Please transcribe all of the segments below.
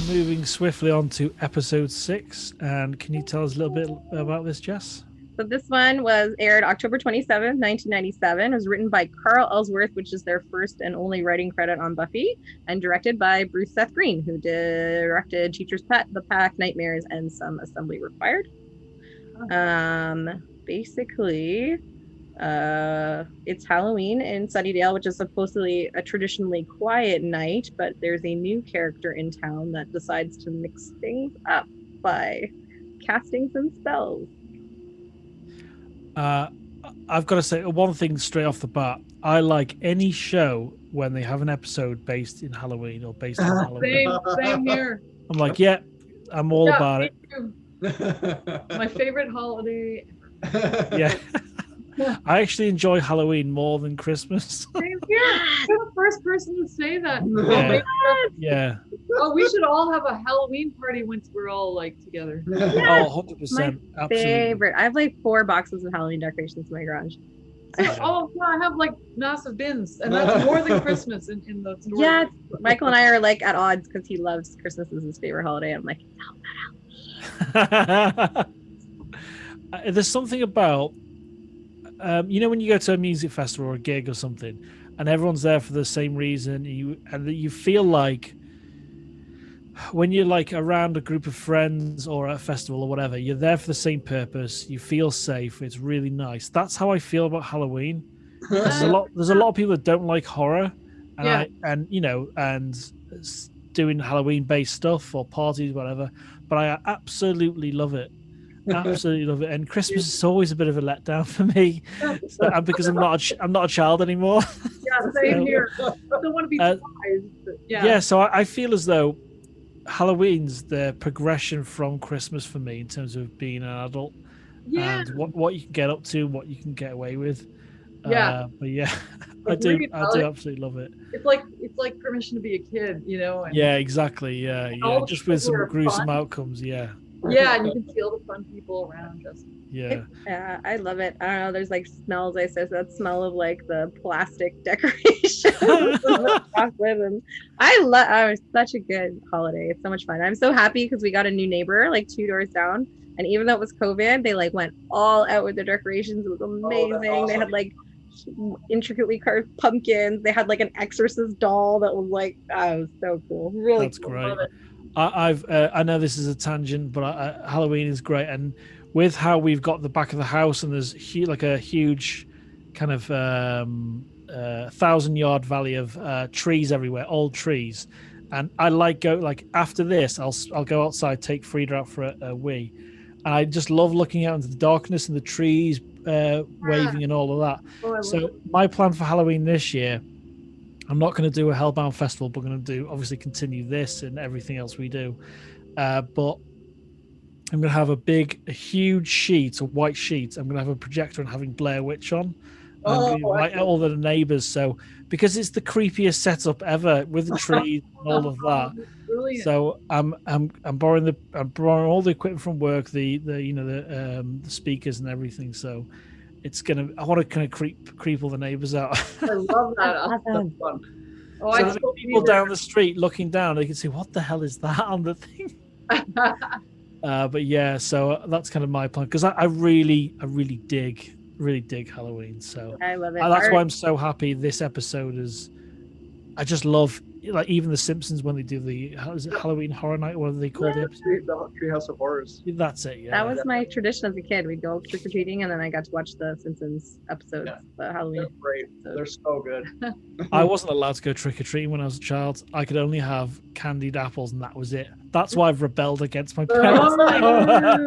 moving swiftly on to episode 6. And can you tell us a little bit about this, Jess? So this one was aired October 27th, 1997. It was written by Carl Ellsworth, which is their first and only writing credit on Buffy, and directed by Bruce Seth Green, who directed Teacher's Pet, The Pack, Nightmares, and some Assembly Required. Basically, it's Halloween in Sunnydale, which is supposedly a traditionally quiet night, but there's a new character in town that decides to mix things up by casting some spells. I've got to say one thing straight off the bat. I like any show when they have an episode based in Halloween or based on Halloween. Same here. I'm like, yeah, I'm all about it. My favorite holiday. Yeah. I actually enjoy Halloween more than Christmas. Same here. You're the first person to say that. Yeah. Oh, we should all have a Halloween party once we're all like together. Yeah. Oh, 100%. My Absolutely. favorite. I have like 4 boxes of Halloween decorations in my garage. Oh, yeah, I have like massive bins, and that's more than Christmas in the store. Yeah, Michael and I are like at odds because he loves Christmas as his favorite holiday. I'm like, There's something about when you go to a music festival or a gig or something, and everyone's there for the same reason, and you feel like when you're like around a group of friends or at a festival or whatever, you're there for the same purpose. You feel safe. It's really nice. That's how I feel about Halloween. There's a lot of people that don't like horror, and doing Halloween-based stuff or parties, whatever. But I absolutely love it. Absolutely love it. And Christmas is always a bit of a letdown for me, because I'm not a child anymore. Yeah, same here. I don't want to be surprised. Yeah. So I feel as though Halloween's the progression from Christmas for me in terms of being an adult and what you can get up to, what you can get away with. Yeah. But yeah, I do absolutely love it. It's like permission to be a kid, And yeah, exactly. Yeah. Just with some gruesome outcomes. Yeah. Yeah, and you can feel the fun people around us. Yeah. Yeah, I love it. I don't know. There's like smells. I said that smell of like the plastic decorations. And I was such a good holiday. It's so much fun. I'm so happy because we got a new neighbor like 2 doors down, and even though it was COVID, they like went all out with the decorations. It was amazing. Awesome. They had like intricately carved pumpkins. They had like an exorcist doll that was like, it was so cool. Really, that's cool. Great. I know this is a tangent, but Halloween is great, and with how we've got the back of the house and there's a huge kind of 1,000-yard valley of trees everywhere, old trees, and I after this I'll go outside, take Frida out for a wee, and I just love looking out into the darkness and the trees waving and all of that. So my plan for Halloween this year, I'm not going to do a Hellbound festival, but I'm going to obviously continue this and everything else we do. But I'm going to have a huge sheet, a white sheet. I'm going to have a projector and having Blair Witch on. Light out all the neighbors. So because it's the creepiest setup ever with the trees and all of that. Brilliant. So I'm borrowing all the equipment from work, the speakers and everything. So I want to kind of creep all the neighbors out. I love that. That's fun. So people down the street looking down, they can see what the hell is that on the thing. But yeah, so that's kind of my plan, because I really dig Halloween. So I love it. That's why I'm so happy this episode is. I just love, like, even The Simpsons when they do the Halloween Horror Night, what do they call it? The Treehouse of Horrors. That's it. Yeah, that was my tradition as a kid. We'd go trick or treating, and then I got to watch the Simpsons episodes. The Halloween. They're great. They're so good. I wasn't allowed to go trick or treating when I was a child. I could only have candied apples, and that was it. That's why I've rebelled against my parents. I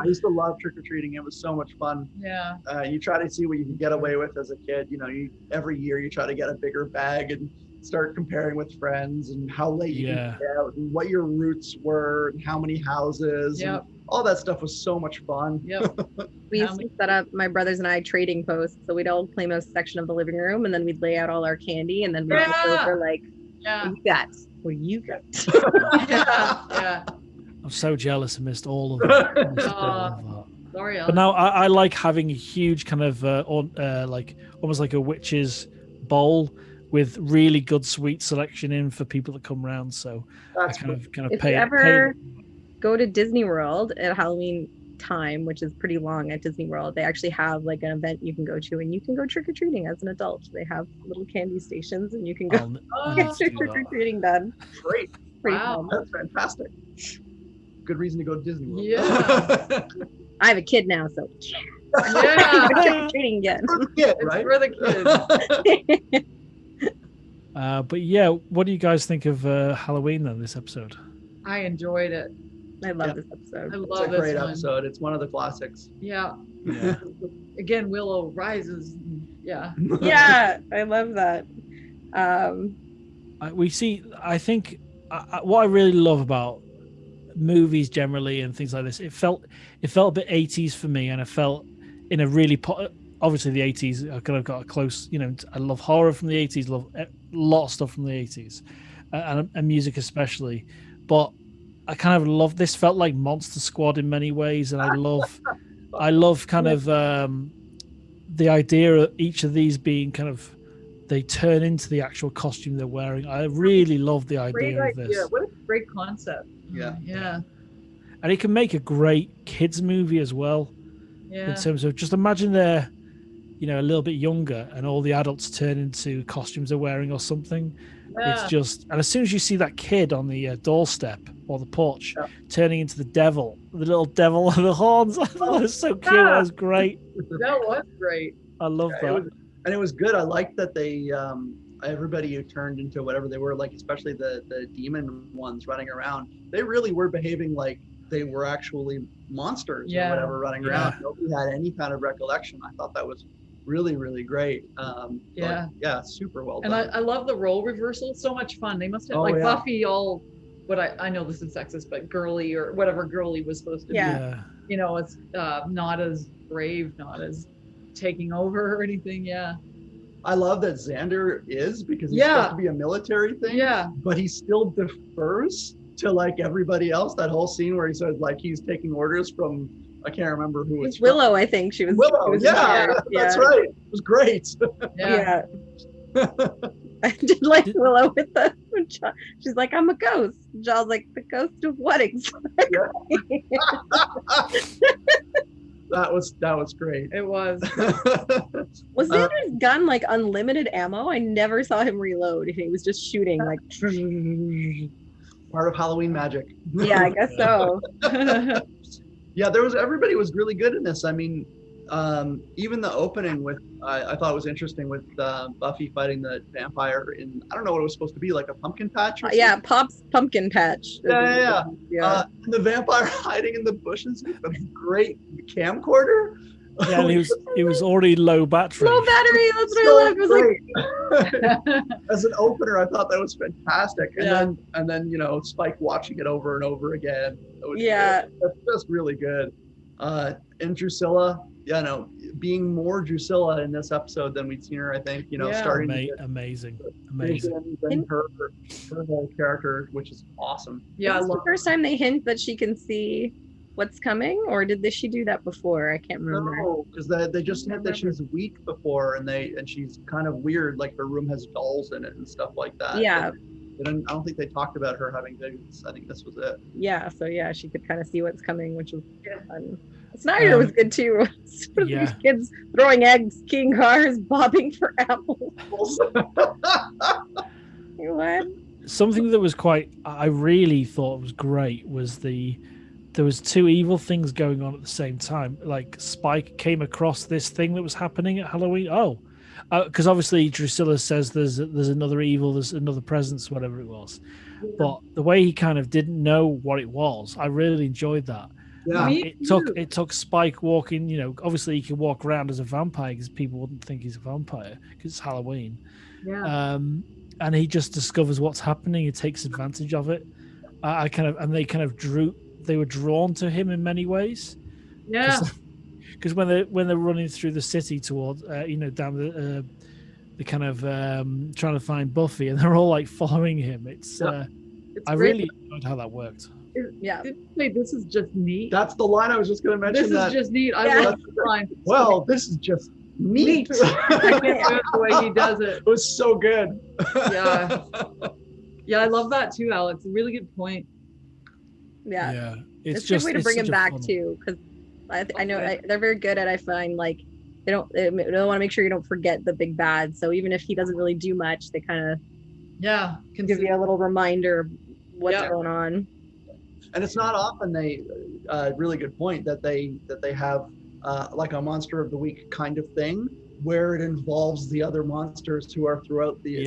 used to love trick or treating. It was so much fun. Yeah. You try to see what you can get away with as a kid. Every year you try to get a bigger bag and start comparing with friends and how late you can get out and what your routes were and how many houses. Yep. All that stuff was so much fun. Yep. We used to set up, my brothers and I, trading posts. So we'd all claim a section of the living room, and then we'd lay out all our candy, and then we'd go for like, what you got? Yeah. I'm so jealous. I missed all of that. Sorry, but now I like having a huge kind of like almost like a witch's bowl with really good sweet selection in for people that come round. So That's I kind of If pay you it. ever go to Disney World at Halloween time, which is pretty long at Disney World, they actually have like an event you can go to, and you can go trick-or-treating as an adult. They have little candy stations, and you can go I get need to your do that. trick-or-treating done. great. Pretty Wow. fun. That's fantastic. Good reason to go to Disney World. Yeah. I have a kid now, so Yeah. trick-or-treating again. For the kid, It's right? for the kids. But yeah, what do you guys think of Halloween then? This episode? I enjoyed it. I love Yeah. this episode. I It's love a this great one. episode. It's one of the classics. Yeah. Yeah. Again, Willow rises. Yeah. Yeah, I love that. We see. I think what I really love about movies generally and things like this, it felt a bit 80s for me, and I felt in a really obviously the 80s. I kind of got a close. I love horror from the 80s. Love a lot of stuff from the 80s, and music especially. But I kind of love this. Felt like Monster Squad in many ways, and I love kind of the idea of each of these being kind of they turn into the actual costume they're wearing. I really love the idea of this. Yeah. What a great concept. Yeah. Yeah. And it can make a great kids movie as well. Yeah. In terms of just imagine they're a little bit younger and all the adults turn into costumes they're wearing or something. It's just, and as soon as you see that kid on the doorstep or the porch turning into the little devil with the horns, I thought it was so cute. That was great. That was great. I love that. And it was good. I liked that they everybody who turned into whatever they were, like especially the demon ones running around, they really were behaving like they were actually monsters or whatever running around. Nobody had any kind of recollection. I thought that was really, really great. Super well done. And I love the role reversal. So much fun. They must have Buffy all what I know this is sexist, but girly or whatever girly was supposed to be. It's not as brave, not as taking over or anything. Yeah. I love that Xander is, because he's supposed to be a military thing. Yeah. But he still defers to like everybody else. That whole scene where he says like he's taking orders from, I can't remember who it's Willow, I think she was. Willow, that's right. It was great. Yeah. I did like Willow with the. She's like, I'm a ghost. John's like, the ghost of what exactly? That was great. It was. Was Xander's gun like unlimited ammo? I never saw him reload. He was just shooting like. Part of Halloween magic. Yeah, I guess so. Yeah, everybody was really good in this. I mean, even the opening with I thought it was interesting with Buffy fighting the vampire in, I don't know what it was supposed to be, like a pumpkin patch or something. Pop's pumpkin patch. Yeah. And the vampire hiding in the bushes with a great camcorder. Yeah, and he was already low battery. Low battery, that's what I loved. Was like... As an opener, I thought that was fantastic. And then Spike watching it over and over again. It's just really good. And Drusilla, being more Drusilla in this episode than we'd seen her, I think, starting to get amazing. than her whole character, which is awesome. Yeah, the first time they hint that she can see what's coming, or did she do that before? I can't remember. No, because they just hint that she's weak before, and she's kind of weird, like her room has dolls in it and stuff like that. Yeah. I don't think they talked about her having visions. I think this was it. Yeah, so she could kind of see what's coming, which was fun. Snyder was good too. These kids throwing eggs, keying cars, bobbing for apples. What? Something that was I really thought was great was there was two evil things going on at the same time. Like Spike came across this thing that was happening at Halloween. Because obviously Drusilla says there's another evil, there's another presence, whatever it was. Yeah. But the way he kind of didn't know what it was, I really enjoyed that. Yeah. It took Spike walking, obviously he can walk around as a vampire because people wouldn't think he's a vampire because it's Halloween. Yeah. And he just discovers what's happening. He takes advantage of it. They were drawn to him in many ways. Yeah. Because when they're running through the city towards down the kind of trying to find Buffy, and they're all like following him. It's I really enjoyed how that worked. This is just neat. That's the line I was just going to mention. This is just neat. I love the line. Well, this is just Meat. I can't do it the way he does it. It was so good. Yeah. Yeah, I love that too, Alex. A really good point. Yeah. It's a just good way to bring him back fun... too, because I know they're very good at. I find like they don't want to make sure you don't forget the big bad. So even if he doesn't really do much, they kind of give you a little reminder of what's going on. And it's not often really good point that they have like a monster of the week kind of thing where it involves the other monsters who are throughout the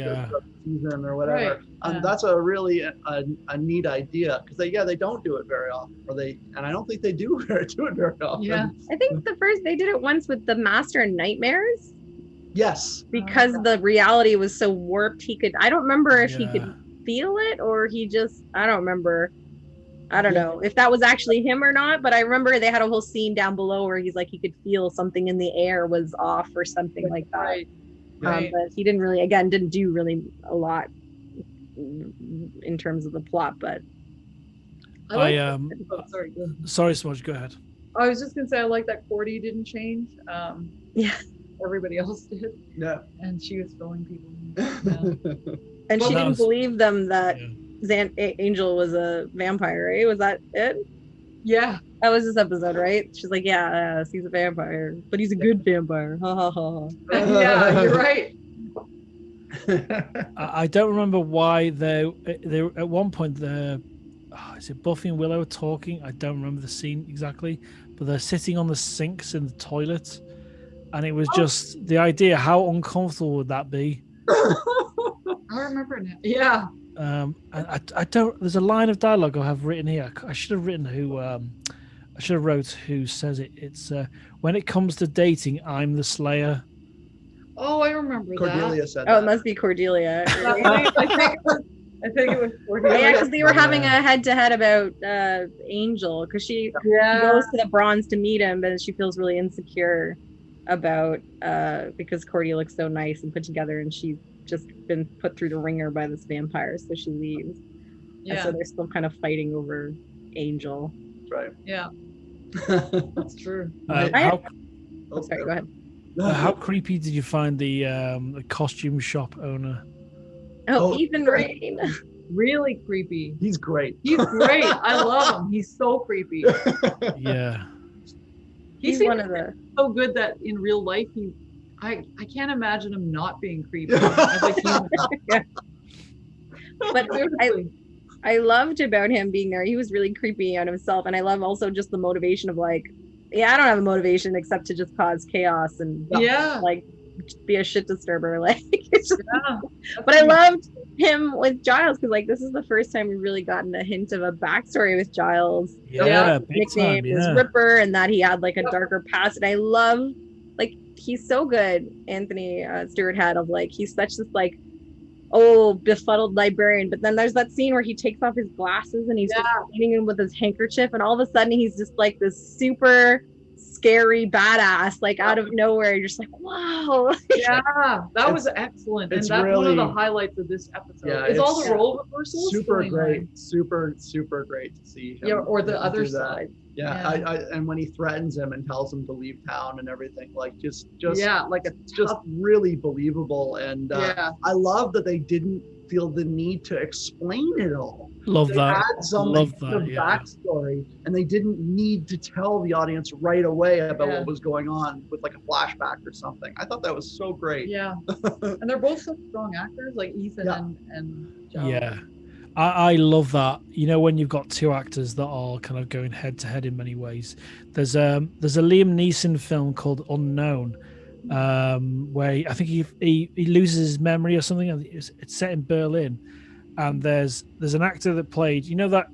season or whatever. Right. And that's a really a neat idea because they don't do it very often, and I don't think they do it very often. Yeah. I think they did it once with the Master of Nightmares. Yes. Because the reality was so warped, I don't remember if he could feel it or he just, I don't remember. I don't know if that was actually him or not, but I remember they had a whole scene down below where he's like, he could feel something in the air was off or something like that. Right. But he didn't do really a lot in terms of the plot, but sorry, Smudge, go ahead. I was just gonna say I like that Cordy didn't change. Everybody else did. Yeah. And she was filling people. And she didn't believe them that Angel was a vampire, right? Was that it? Yeah. That was this episode, right? She's like, he's a vampire, but he's a good vampire. Ha ha ha. Yeah, you're right. I don't remember why they at one point is it Buffy and Willow talking? I don't remember the scene exactly, but they're sitting on the sinks in the toilet, and it was just the idea. How uncomfortable would that be? I remember now. Yeah. I don't. There's a line of dialogue I have written here. I should have written who. I should have wrote who says it. It's when it comes to dating, I'm the Slayer. Oh, I remember Cordelia that. said that. Oh, it must be Cordelia. I think it was Cordelia. Yeah, because they were having a head-to-head about Angel, because she goes to the Bronze to meet him, but she feels really insecure about because Cordelia looks so nice and put together, and she's just been put through the ringer by this vampire, so she leaves. Yeah. And so they're still kind of fighting over Angel. Right. Yeah. That's true. Sorry, go ahead. How creepy did you find the costume shop owner? Oh, Ethan Rain. Really creepy. He's great. He's great. I love him. He's so creepy. Yeah. He's one of the so good that in real life I can't imagine him not being creepy as a human. But I loved about him being there. He was really creepy on himself, and I love also just the motivation of like, I don't have a motivation except to just cause chaos and like be a shit disturber. Like, but I loved him with Giles because like this is the first time we've really gotten a hint of a backstory with Giles. His nickname is Ripper, and that he had like a darker past. And I love, like, he's so good. Anthony Stewart had of like he's such this like befuddled librarian, but then there's that scene where he takes off his glasses and he's just cleaning him with his handkerchief, and all of a sudden he's just like this super scary badass, like out of nowhere. You're just like, wow. That was excellent, and that's one of the highlights of this episode. Is all the role reversals super great, super great to see him. Or the other side. And when he threatens him and tells him to leave town and everything, like just like it's just really believable. And I love that they didn't feel the need to explain it all. Love they that. Had some backstory, and they didn't need to tell the audience right away about what was going on with like a flashback or something. I thought that was so great. Yeah, and they're both such strong actors, like Ethan and John. Yeah. I love that. You know, when you've got two actors that are kind of going head to head in many ways. There's a Liam Neeson film called Unknown, where I think he loses his memory or something. It's set in Berlin, and there's an actor that played. You know that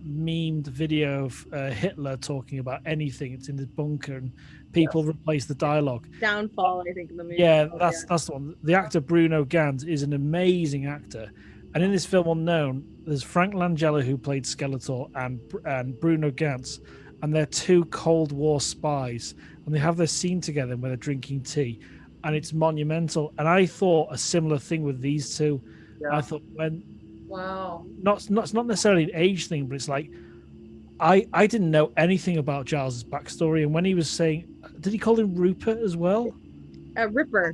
memed video of Hitler talking about anything. It's in his bunker, and people replace the dialogue. Downfall, I think, in the movie. Yeah, that's the one. The actor Bruno Ganz is an amazing actor. And in this film Unknown, there's Frank Langella, who played Skeletor, and Bruno Ganz, and they're two Cold War spies, and they have their scene together where they're drinking tea, and it's monumental. And I thought a similar thing with these two. I thought it's not necessarily an age thing, but it's like I didn't know anything about Giles's backstory, and when he was saying, did he call him Rupert as well? Ripper.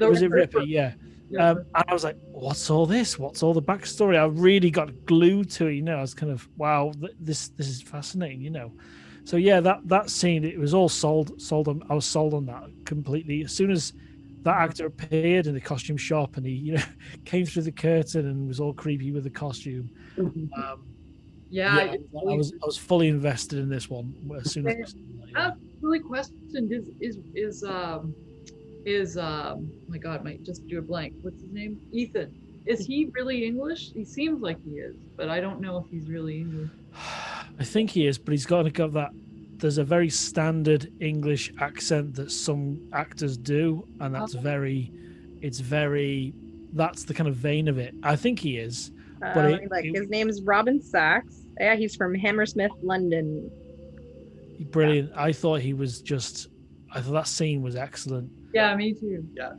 Was it Ripper? Yeah. And I was like, what's all this? What's all the backstory? I really got glued to it, I was kind of, wow, this is fascinating, So yeah, that scene, it was all sold on. I was sold on that completely. As soon as that actor appeared in the costume shop and he, came through the curtain and was all creepy with the costume. I was fully invested in this one as soon as. Really questioned is my God, might just do a blank. What's his name? Ethan. Is he really English? He seems like he is, but I don't know if he's really English. I think he is, but he's got that. There's a very standard English accent that some actors do, and that's that's the kind of vein of it. I think he is. But his name is Robin Sachs. Yeah, he's from Hammersmith, London. Brilliant. I thought that scene was excellent. Yeah, me too. Yeah,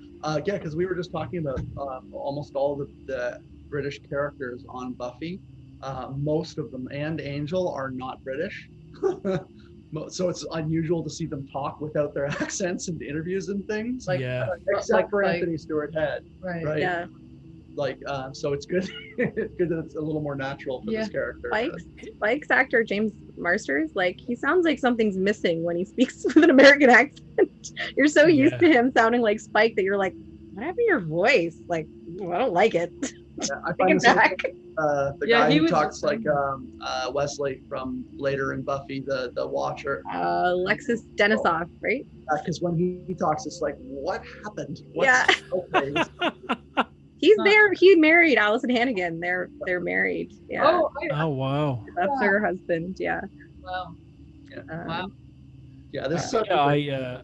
because we were just talking about almost all the British characters on Buffy. Most of them and Angel are not British. So it's unusual to see them talk without their accents in interviews and things. Except for Anthony Stewart Head. Right. Yeah. So it's good. It's good that it's a little more natural for this character. Spike's actor James Marsters, he sounds like something's missing when he speaks with an American accent. You're so used to him sounding like Spike that you're like, what happened to your voice? I don't like it. I find the guy who talks like Wesley from later in Buffy, the Watcher. Alexis Denisof, right? Because when he talks, it's like, what happened? Okay. He's there. He married Allison Hannigan. They're married. Yeah. Oh wow. That's her husband. Yeah. Wow. Wow. Yeah. This. I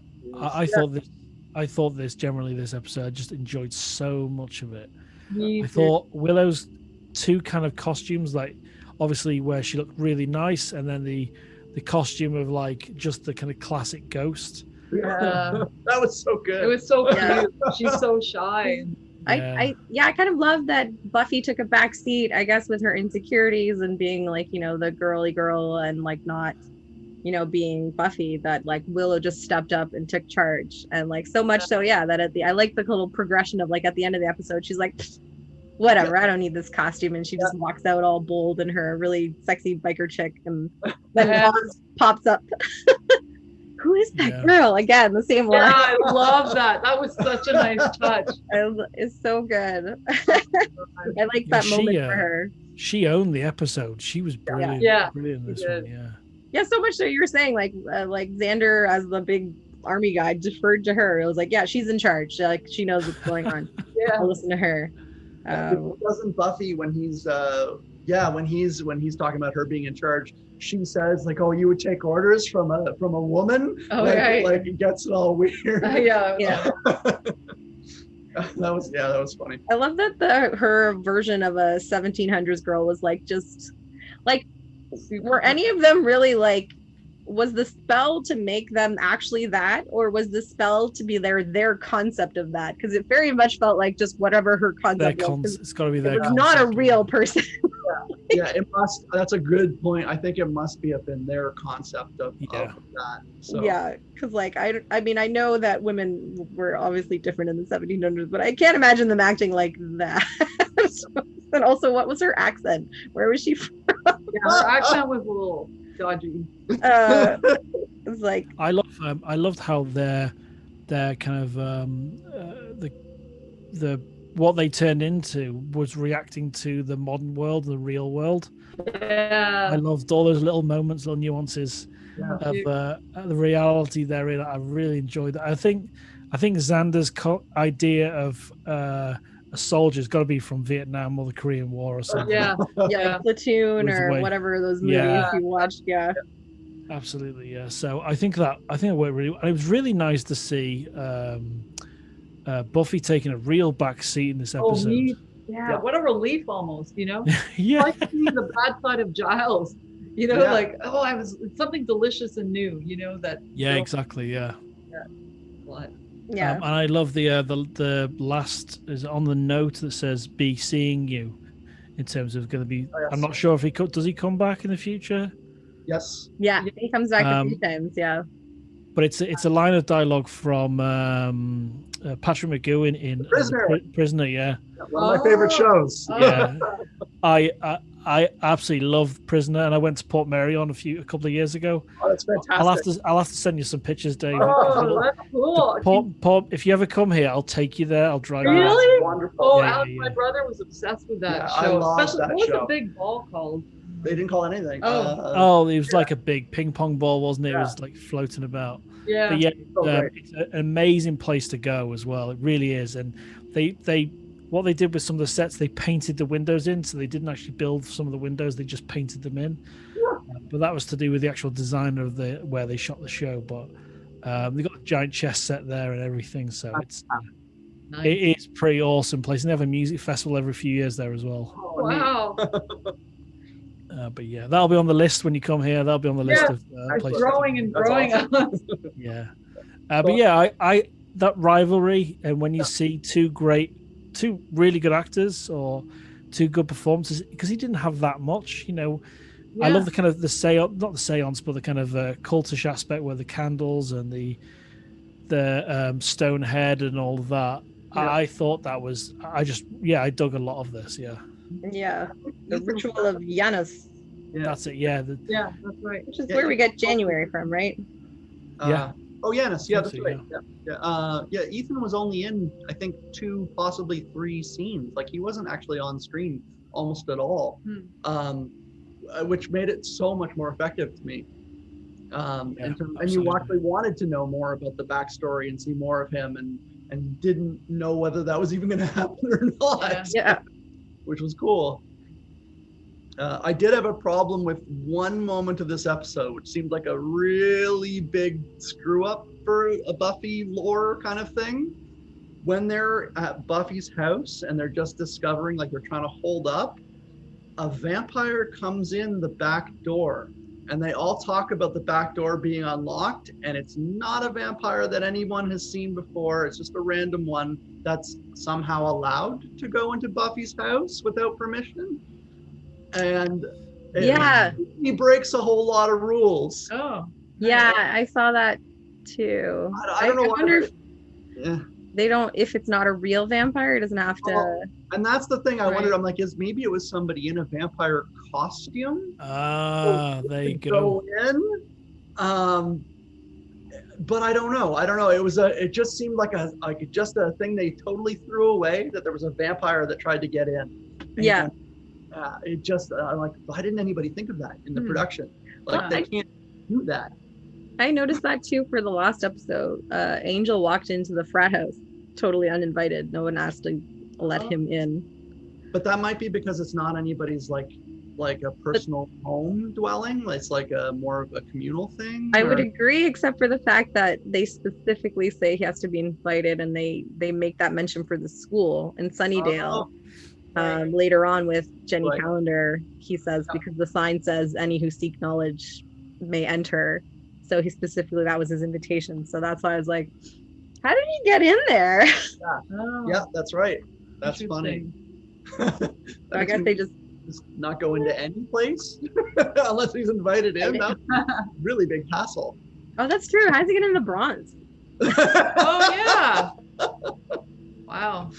thought this generally this episode. I just enjoyed so much of it. I thought Willow's two kind of costumes, obviously where she looked really nice, and then the costume of just the kind of classic ghost. Yeah. That was so good. It was so cute. She's so shy. I kind of love that Buffy took a back seat, I guess, with her insecurities and being the girly girl and not, being Buffy, that Willow just stepped up and took charge. And so much so, that I like the little progression of at the end of the episode, she's like, whatever, I don't need this costume. And she just walks out all bold in her really sexy biker chick. And then pops up. Who is that girl? Again, the same line. Yeah, I love that. That was such a nice touch. It's so good. I like that moment for her. She owned the episode. She was brilliant. Brilliant in this one. Yeah. Yeah, so much so you were saying like Xander as the big army guy deferred to her. It was like, yeah, she's in charge. She knows what's going on. I'll listen to her. Doesn't Buffy when he's talking about her being in charge, she says like, "Oh, you would take orders from a woman?" Oh, right. Like it gets all weird. Yeah. That was funny. I love that her version of a 1700s girl was were any of them really was the spell to make them actually that, or was the spell to be their concept of that? Because it very much felt like just whatever her concept was. It's got to be their concept. Not a real person. Yeah, it must. That's a good point. I think it must have been their concept of that. So. Yeah, because I mean, I know that women were obviously different in the 1700s, but I can't imagine them acting like that. And also, what was her accent? Where was she from? Yeah, her accent was a little dodgy. It's like I loved how their kind of the what they turned into was reacting to the modern world, the real world. Yeah, I loved all those little moments, little nuances of the reality therein. I really enjoyed that. I think Xander's idea of a soldier's got to be from Vietnam or the Korean War or something. Yeah, Platoon or whatever those movies you watched. Yeah. Absolutely, yeah. So I think it worked really well. It was really nice to see Buffy taking a real back seat in this episode. What a relief almost, Yeah. Like the bad side of Giles, I was something delicious and new, that. Yeah, exactly, yeah. What? Yeah. And I love the last is on the note that says "be seeing you," in terms of going to be. Oh, yes. I'm not sure if does he come back in the future. Yes. Yeah, he comes back a few times. Yeah. but it's a line of dialogue from Patrick McGowan in Prisoner. Yeah, one of my favorite shows. Yeah, I absolutely love Prisoner, and I went to Port Mary on a couple of years ago. Oh, that's fantastic. I'll have to send you some pictures, Dave. Oh, that's cool. If you ever come here, I'll take you there. I'll drive you. Really? Wonderful. Oh, Alex, my brother was obsessed with that show. I love Especially, that what was show. the big ball called? They didn't call it anything. It was like a big ping pong ball, wasn't it? It was like floating about. Yeah. But yeah, it's an amazing place to go as well. It really is. And they what they did with some of the sets, they painted the windows in, so they didn't actually build some of the windows; they just painted them in. But that was to do with the actual design of where they shot the show. But they got a giant chess set there and everything, so it's nice. It is pretty awesome place. And they have a music festival every few years there as well. Oh, wow. But yeah, that'll be on the list when you come here. That'll be on the list of places. Growing and growing. Awesome. Yeah. But yeah, I that rivalry, and when you see two really good actors or two good performances, because he didn't have that much, I love the kind of the seance, not the seance, but the kind of cultish aspect where the candles and the stone head and all of that. I thought that was, I dug a lot of this. Yeah, the ritual of Janus. That's it. That's right. Which is where we get January from, right? Janus. Yeah, that's right. Yeah. Ethan was only in, I think, 2, possibly 3 scenes. Like, he wasn't actually on screen almost at all, which made it so much more effective to me. And you actually wanted to know more about the backstory and see more of him, and didn't know whether that was even going to happen or not. Yeah. Which was cool. I did have a problem with one moment of this episode, which seemed like a really big screw up for a Buffy lore kind of thing. When they're at Buffy's house and they're just discovering, like, they're trying to hold up, a vampire comes in the back door, and they all talk about the back door being unlocked, and it's not a vampire that anyone has seen before. It's just a random one that's somehow allowed to go into Buffy's house without permission. And he breaks a whole lot of rules. Oh, yeah, I saw that too. I don't know why. They don't, if it's not a real vampire, it doesn't have to. And that's the thing I wondered. I'm like, maybe it was somebody in a vampire costume? There you go. But I don't know. It just seemed like just a thing they totally threw away, that there was a vampire that tried to get in. It just, I'm like, why didn't anybody think of that in the production? Like, they can't do that. I noticed that too for the last episode. Angel walked into the frat house totally uninvited. No one asked to let him in. But that might be because it's not anybody's like a personal home dwelling. It's like a more of a communal thing. I would agree, except for the fact that they specifically say he has to be invited, and they make that mention for the school in Sunnydale. Later on with Jenny Calendar, he says, because the sign says any who seek knowledge may enter. So he specifically, that was his invitation. So that's why I was like, how did he get in there? Yeah, that's right. That's funny. I guess they just not go into any place unless he's invited in. That's a really big hassle. Oh, that's true. How does he get in the bronze? Oh, yeah. Wow.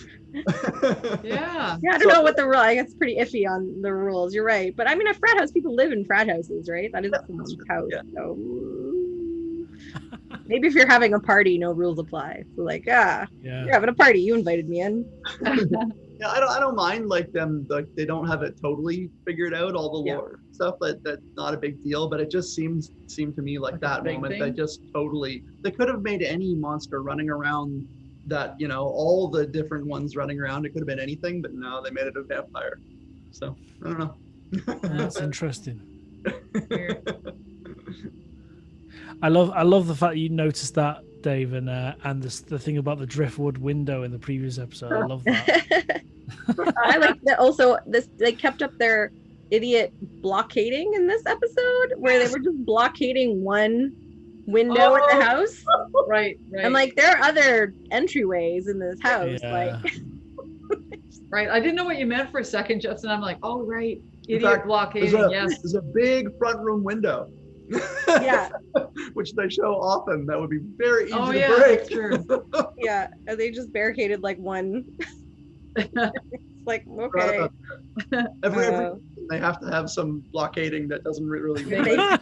Yeah, I don't know what the rule. I guess it's pretty iffy on the rules. You're right, but I mean, a frat house, people live in frat houses, right? That is someone's house. So maybe if you're having a party, no rules apply. So like, you're having a party, you invited me in. Yeah, I don't mind like them, like they don't have it totally figured out, all the lore stuff. That's not a big deal, but it just seemed to me like that moment that just totally, they could have made any monster running around. That, all the different ones running around, it could have been anything, but no, they made it a vampire. So I don't know. That's interesting. I love the fact you noticed that, Dave, and the thing about the driftwood window in the previous episode. I love that. I like that. Also, they kept up their idiot blockading in this episode, where they were just blockading one window in the house. Right. I'm like, there are other entryways in this house. Right. I didn't know what you meant for a second, Justin. I'm like, oh, right. Idiot blockading. There's a big front room window. Yeah. Which they show often. That would be very easy to yeah, break. that's true. Yeah, and they just barricaded like one. It's like, okay. Every they have to have some blockading that doesn't really make They- sense.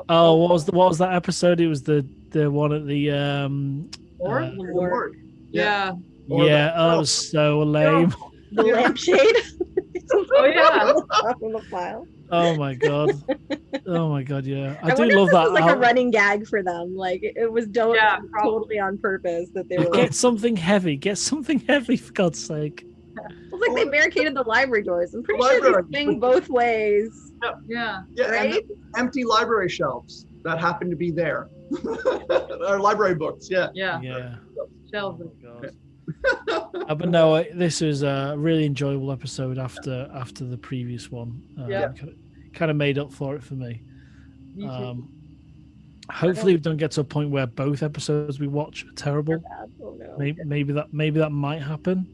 Oh, what was that episode? It was the one at the Or The morgue. yeah. Or yeah, oh, that was so lame. the lampshade. Oh yeah. On the file. Oh my god. Oh my god, yeah. I do wonder love if this that. was like a running gag for them. Like it was done Yeah, totally on purpose that they were like, Get something heavy. Get something heavy, for God's sake. it was like they barricaded the library doors. I'm pretty The sure library. they swing both ways, Yeah. Yeah, right? and empty library shelves that happen to be there. Our library books, yeah. Yeah. Yeah. Shelves. Oh my God. But no, this was a really enjoyable episode after the previous one. Yeah. Kind of made up for it for me. Me too. Hopefully, we don't get to a point where both episodes we watch are terrible. Oh, no. Maybe that might happen.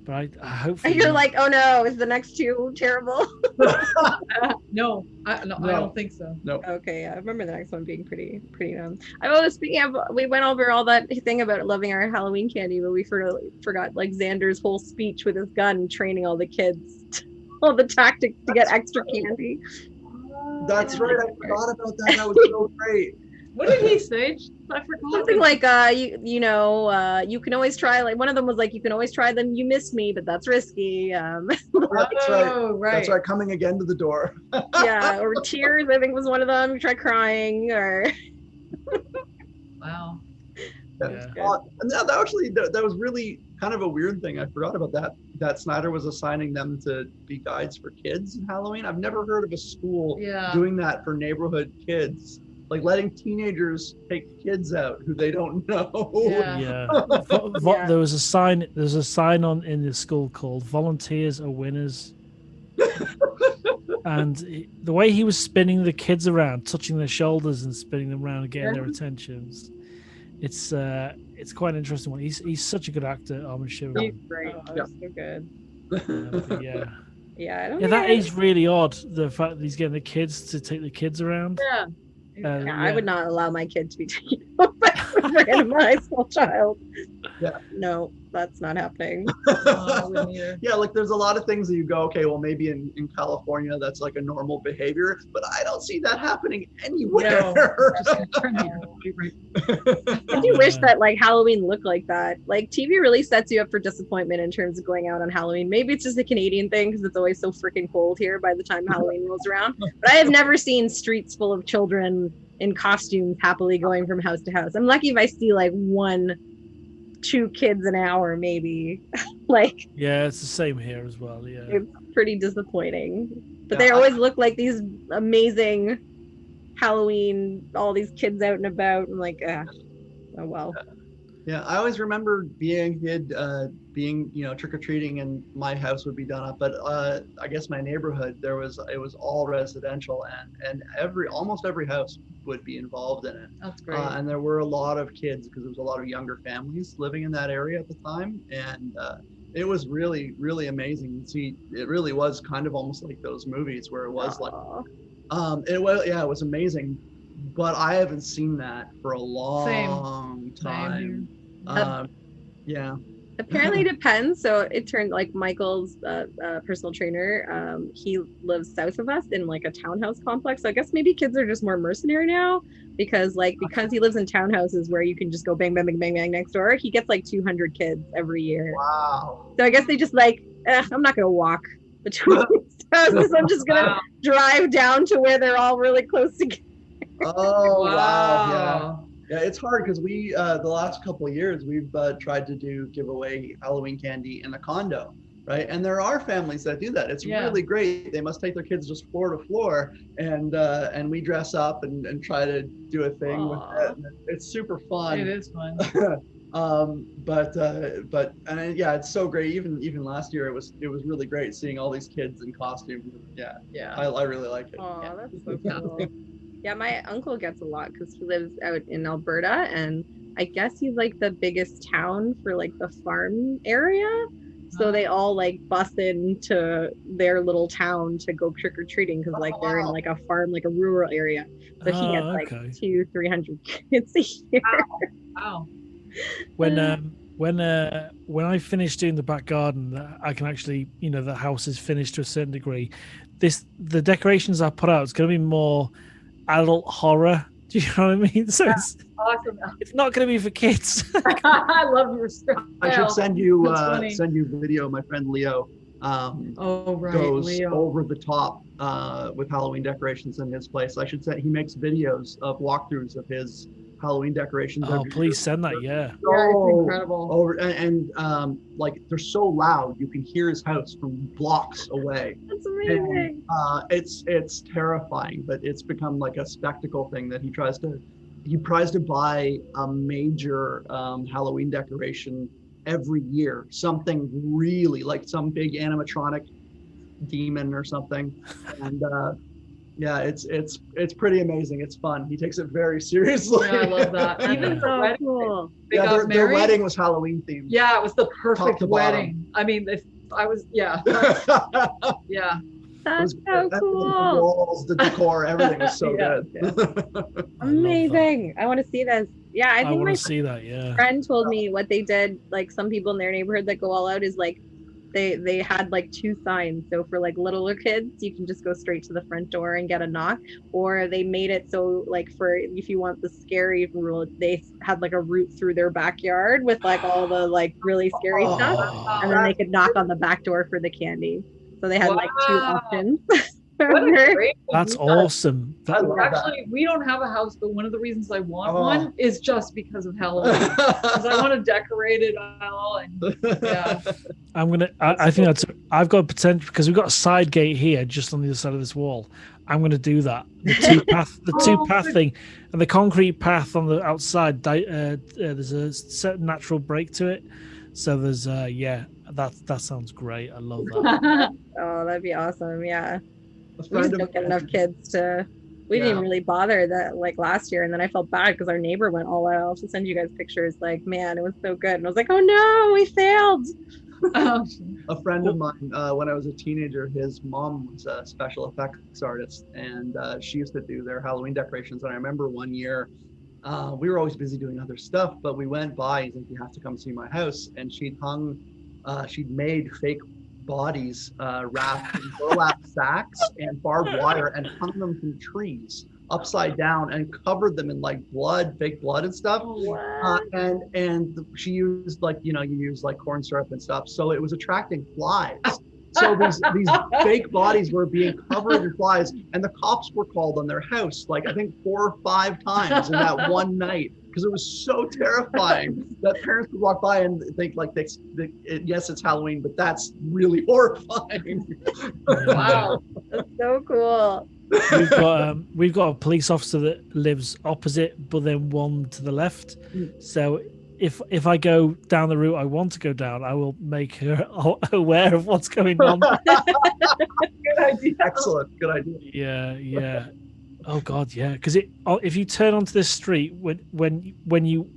But I hopefully You're like, oh no, is the next two terrible? No, I don't think so. Okay, yeah, I remember the next one being pretty dumb. I was speaking of, we went over all that thing about loving our Halloween candy, but we forgot like Xander's whole speech with his gun, training all the kids, all the tactics to get extra candy. That's right. I forgot about that. That was so great. What did he say? I forgot. Something like, you can always try. Like one of them was like, you can always try them. You missed me, but that's risky. That's right. Right. That's right. Coming again to the door. Yeah, or tears. I think was one of them. You try crying, or Wow. Yeah. And that was really kind of a weird thing. I forgot about that. That Snyder was assigning them to be guides for kids in Halloween. I've never heard of a school doing that for neighborhood kids. Like letting teenagers take kids out who they don't know. Yeah. There was a sign. There's a sign in the school called "Volunteers are winners." And the way he was spinning the kids around, touching their shoulders and spinning them around and getting their attentions, it's quite an interesting one. He's such a good actor, Armin Shimmer. he's great. Oh, that's so good. Yeah. Yeah, I don't Yeah, that is really odd. The fact that he's getting the kids to take the kids around. Yeah. I would not allow my kid to be taken over by a random high school child. Yeah. No, that's not happening. I wouldn't either. Yeah, like there's a lot of things that you go, okay, well maybe in California that's like a normal behavior, but I don't see that happening anywhere. I do wish that like Halloween looked like that. Like TV really sets you up for disappointment in terms of going out on Halloween. Maybe it's just a Canadian thing because it's always so freaking cold here by the time Halloween rolls around. But I have never seen streets full of children in costumes happily going from house to house. I'm lucky if I see like 1-2 kids an hour, maybe. Like, yeah, it's the same here as well. Yeah, it's pretty disappointing. But they always look like these amazing Halloween, all these kids out and about. I'm like, oh well. Yeah, I always remember being a kid, being trick-or-treating, and my house would be done up. But I guess my neighborhood, it was all residential, and almost every house would be involved in it. That's great. And there were a lot of kids because there was a lot of younger families living in that area at the time, and it was really, really amazing. See, it really was kind of almost like those movies where it was like, it was amazing. But I haven't seen that for a long time. Yeah. Apparently it depends. So it turned like Michael's personal trainer. He lives south of us in like a townhouse complex. So I guess maybe kids are just more mercenary now because he lives in townhouses where you can just go bang, bang, bang, bang, bang next door. He gets like 200 kids every year. Wow. So I guess they just like, I'm not going to walk between these houses. I'm just going to drive down to where they're all really close together. Oh, wow. Yeah, it's hard because we, the last couple of years, we've tried to give away Halloween candy in a condo, right? And there are families that do that. It's really great. They must take their kids just floor to floor, and we dress up and try to do a thing with it. And it's super fun. It is fun. It's so great. Even last year, it was really great seeing all these kids in costumes. Yeah. I really like it. Oh, that's so cool. Yeah, my uncle gets a lot because he lives out in Alberta, and I guess he's like the biggest town for like the farm area. So they all like bus into their little town to go trick or treating because like they're in like a farm, like a rural area. So he gets like 200-300 kids a year. Wow. When I finish doing the back garden, I can actually, the house is finished to a certain degree. The decorations I put out, it's going to be more adult horror. Do you know what I mean? So it's awesome. It's not going to be for kids. I love your style. I should send you video. My friend Leo goes Leo. over the top with Halloween decorations in his place. I should say he makes videos of walkthroughs of his Halloween decorations. Oh, please send that. Yeah. It's incredible. Like they're so loud you can hear his house from blocks away. That's amazing. And, it's terrifying, but it's become like a spectacle thing that he tries to buy a major Halloween decoration every year, something really like some big animatronic demon or something, and yeah, it's pretty amazing. It's fun. He takes it very seriously. Yeah, I love that. Even the wedding. Cool. Their wedding was Halloween themed. Yeah, it was the perfect wedding. I mean, yeah. That's so cool. The walls, the decor, everything was so good. Yeah. Amazing. I want to see this. Yeah, I think my friend told me what they did. Like some people in their neighborhood that go all out is like they had like 2 signs. So for like littler kids, you can just go straight to the front door and get a knock, or they made it so like for if you want the scary rule, they had like a route through their backyard with like all the like really scary stuff, and then they could knock on the back door for the candy. So they had like 2 options. That's awesome. Actually, we don't have a house, but one of the reasons I want one is just because of Halloween. Because I want to decorate it all. And, yeah. I think I've got potential because we've got a side gate here just on the other side of this wall. I'm going to do that. The two path thing, and the concrete path on the outside. There's a certain natural break to it. So there's that sounds great. I love that. Oh, that'd be awesome. Yeah. We just don't get enough kids to. We didn't even really bother that like last year, and then I felt bad because our neighbor went all out. I'll just send you guys pictures. Like, man, it was so good, and I was like, oh no, we failed. A friend of mine, when I was a teenager, his mom was a special effects artist, and she used to do their Halloween decorations. And I remember one year, we were always busy doing other stuff, but we went by. He's like, you have to come see my house, and she'd made fake bodies wrapped in burlap sacks and barbed wire and hung them from trees upside down and covered them in like fake blood and stuff. And she used like, you use like corn syrup and stuff, so it was attracting flies. So these fake bodies were being covered in flies, and the cops were called on their house like I think 4 or 5 times in that one night, because it was so terrifying that parents would walk by and think like, yes, it's Halloween, but that's really horrifying. Wow, that's so cool. We've got a police officer that lives opposite, but then one to the left. So if I go down the route I want to go down, I will make her aware of what's going on. Good idea. Excellent. Good idea. Yeah. Oh God, yeah. Because if you turn onto this street, when you,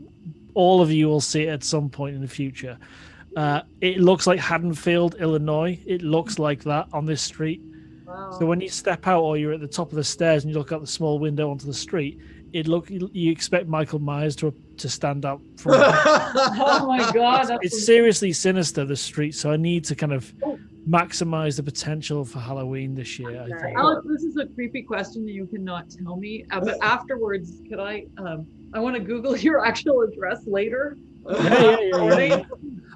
all of you will see it at some point in the future. It looks like Haddonfield, Illinois. It looks like that on this street. Wow. So when you step out, or you're at the top of the stairs and you look out the small window onto the street, you expect Michael Myers to stand up from oh my God, it's seriously sinister, the street. So I need to kind of maximize the potential for Halloween this year, I think. Alex, this is a creepy question that you cannot tell me, but afterwards could I want to Google your actual address later. Yeah.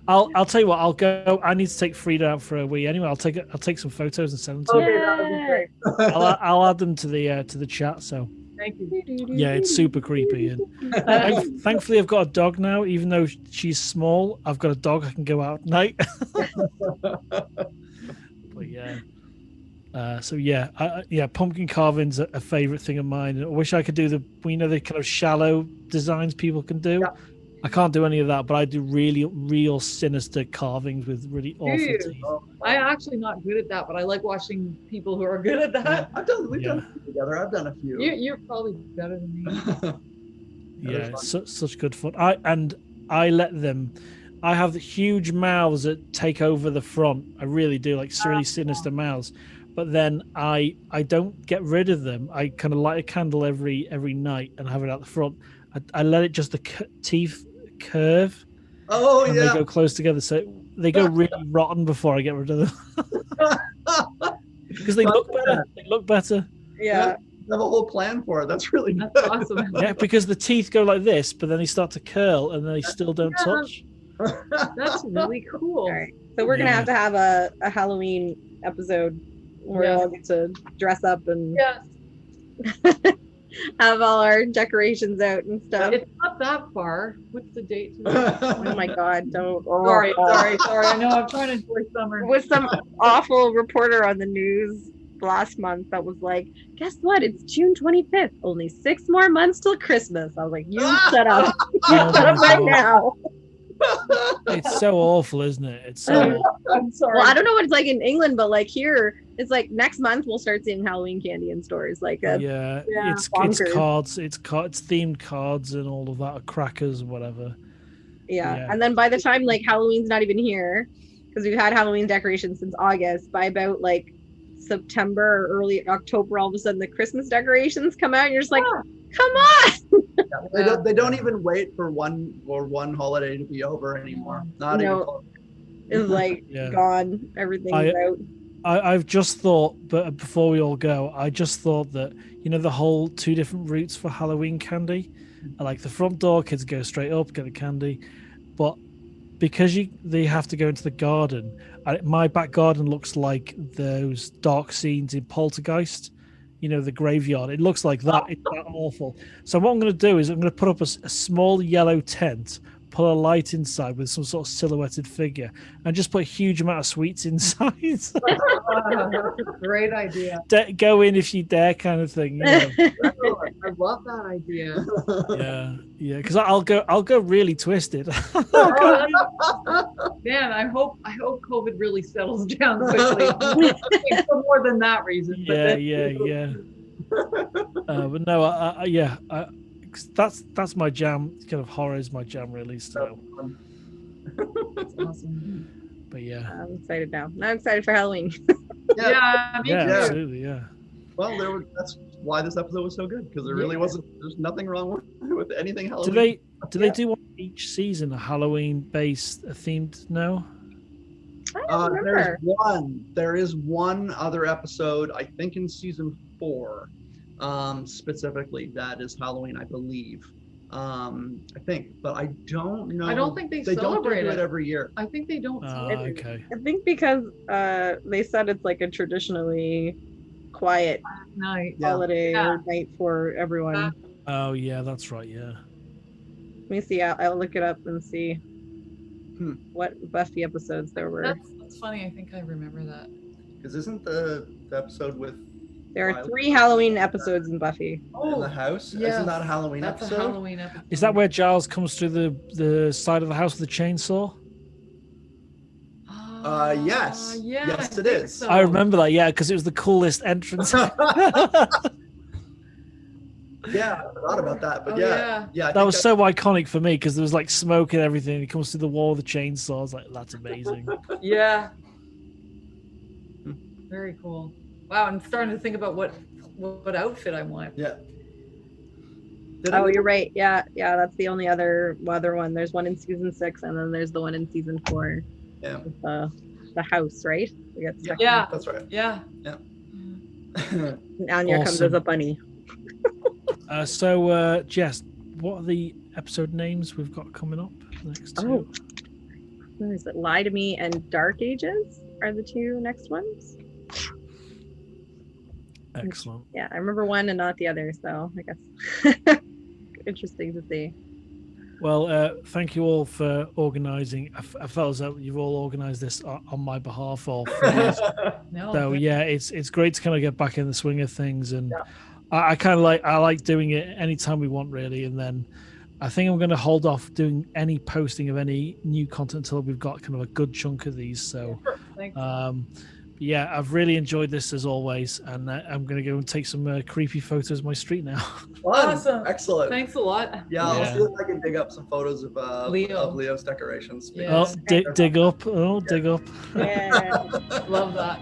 I'll tell you what, I'll go. I need to take Frida out for a wee anyway. I'll take some photos and send them to you. That would be great. I'll add them to the chat. So thank you. Yeah, it's super creepy. And thankfully, I've got a dog now. Even though she's small, I've got a dog I can go out at night. But yeah. So yeah, pumpkin carving's a favorite thing of mine. I wish I could do the kind of shallow designs people can do. Yeah. I can't do any of that, but I do really real sinister carvings with really awful teeth. I'm actually not good at that, but I like watching people who are good at that. We've done it together. I've done a few. You're probably better than me. Yeah, such good fun. I let them. I have huge mouths that take over the front. I really do, like really sinister mouths. But then I don't get rid of them. I kind of light a candle every night and have it out the front. I let it just the teeth curve. Oh, and they go close together, so they go really rotten before I get rid of them. Because they look better. They look better. Yeah. You have a whole plan for it. That's really good. That's awesome. Yeah, because the teeth go like this, but then they start to curl and then they still don't touch. That's really cool. All right. So we're gonna have to have a Halloween episode where we all get to dress up and have all our decorations out and stuff. It's not that far. What's the date? Oh my God! Don't. Sorry. I know I'm trying to enjoy summer. With some awful reporter on the news last month that was like, guess what? It's June 25th. Only 6 more months till Christmas. I was like, you shut up. You shut up right now. It's so awful, isn't it? It's so awful. I'm sorry. Well, I don't know what it's like in England, but like here, it's like next month we'll start seeing Halloween candy in stores. Like, it's cards, it's themed cards and all of that, crackers, whatever. Yeah, and then by the time like Halloween's not even here, because we've had Halloween decorations since August. By about like September or early October, all of a sudden the Christmas decorations come out, and you're just like, come on. They don't even wait for one holiday to be over anymore. Not even close. It's like gone. Everything's out. I've just thought, but before we all go, I just thought that, you know, the whole 2 different routes for Halloween candy, like the front door, kids go straight up, get the candy, but because they have to go into the garden, my back garden looks like those dark scenes in Poltergeist, you know, the graveyard. It looks like that. It's that awful. So what I'm going to do is I'm going to put up a small yellow tent, put a light inside with some sort of silhouetted figure, and just put a huge amount of sweets inside. That's a great idea. Go in if you dare, kind of thing. You know? I love that idea. Yeah, because I'll go really twisted. Man, I hope COVID really settles down quickly. For more than that reason. Yeah. But no, that's my jam. Kind of horror is my jam, really. So that's awesome. But yeah, I'm excited now. I'm excited for Halloween. Me too. Absolutely, yeah. Well, that's why this episode was so good, because there really wasn't. There's nothing wrong with anything Halloween. Do they do each season a Halloween-based themed? No. I don't remember. There is one other episode, I think in season 4, specifically that is Halloween, I believe. I think, but I don't know. I don't think they celebrate don't it every year. I think they don't celebrate okay. I think because they said it's like a traditionally quiet holiday or night for everyone. Oh yeah, that's right. Yeah. Let me see. I'll look it up and see what Buffy episodes there were. That's funny. I think I remember that. Because isn't the episode with there are 3 Halloween episodes in Buffy. In the house? Yeah. Isn't that a Halloween episode? That's a Halloween episode. Is that where Giles comes through the side of the house with the chainsaw? Yes. Yes, it is. So. I remember that, because it was the coolest entrance. Yeah, I forgot about that, but yeah. That was so iconic for me, because there was like smoke and everything. He comes through the wall with the chainsaw. I was like, that's amazing. Yeah. Very cool. Wow, I'm starting to think about what outfit I want. Yeah. You're right. Yeah, that's the only other one. There's one in season 6, and then there's the one in season 4. Yeah. With the house, right? We got stuck in. That's right. Yeah. Now here comes as a bunny. So, Jess, what are the episode names we've got coming up next? What is it? Lie to Me and Dark Ages are the 2 next ones. Excellent. Yeah, I remember one and not the other, so I guess interesting to see. Well, thank you all for organising. I felt as though you've all organised this on my behalf. Or so yeah, it's great to kind of get back in the swing of things, and I kind of like doing it anytime we want, really. And then I think I'm going to hold off doing any posting of any new content until we've got kind of a good chunk of these. So, yeah, I've really enjoyed this as always, and I'm going to go and take some creepy photos of my street now. Awesome. Excellent. Thanks a lot. Yeah, I'll see if I can dig up some photos of Leo's decorations. Yeah. Dig up. Oh, dig up. Yeah. Love that.